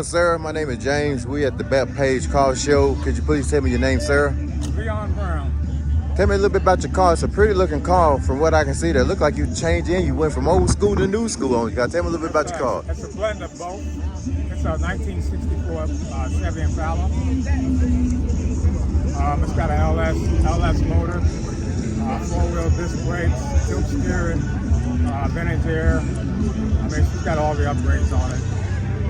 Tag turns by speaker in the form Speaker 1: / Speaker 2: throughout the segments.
Speaker 1: doing, sir? My name is James. We at the Bethpage car show. Could you please tell me your name, sir?
Speaker 2: Leon Brown.
Speaker 1: Tell me a little bit about your car. It's a pretty looking car from what I can see. That look like you changed in. You went from old school to new school on you. Tell me a little bit about your car.
Speaker 2: It's a blend of both. It's a 1964 Chevy Impala. It's got a LS motor, four-wheel disc brakes, tilt steering, vintage air. I mean, it's got all the upgrades on it.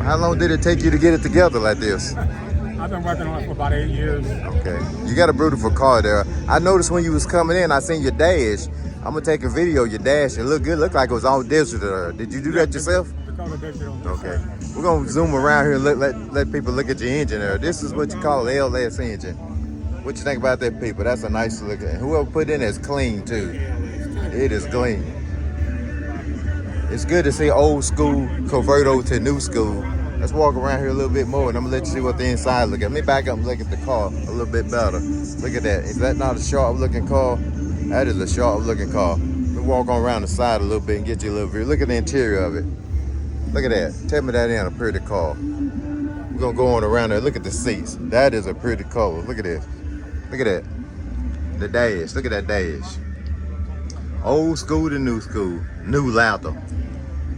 Speaker 1: How long did it take you to get it together like this?
Speaker 2: I've been working on it for about 8 years.
Speaker 1: Okay. You got a beautiful car there. I noticed when you was coming in, I seen your dash. I'm gonna take a video of your dash. It looked good. Looked like it was all digital. Did you do that yourself?
Speaker 2: The color digital.
Speaker 1: Okay. We're gonna zoom around here and let people look at your engine there. This is what you call an LS engine. What you think about that, people? That's a nice look. Whoever put it in is clean too. It is clean. It's good to see old school convert over to new school. Let's walk around here a little bit more and I'm gonna let you see what the inside look at. Let me back up and look at the car a little bit better. Look at that. Is that not a sharp looking car? That is a sharp looking car. Let me walk on around the side a little bit and get you a little view. Look at the interior of it. Look at that. Tell me that ain't a pretty car. We're gonna go on around there. Look at the seats. That is a pretty color. Look at this. Look at that. The dash. Look at that dash. Old school to new school. New leather.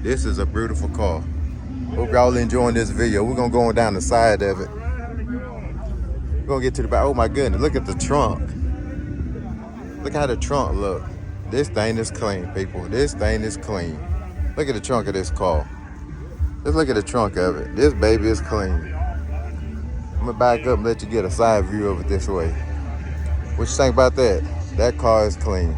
Speaker 1: This is a beautiful car. Hope y'all enjoying this video. We're gonna go on down the side of it. We're gonna get to the back. Oh my goodness, look at the trunk. Look how the trunk look. This thing is clean, people. This thing is clean. Look at the trunk of this car. Just look at the trunk of it. This baby is clean. I'm gonna back up and let you get a side view of it this way. What you think about that? That car is clean.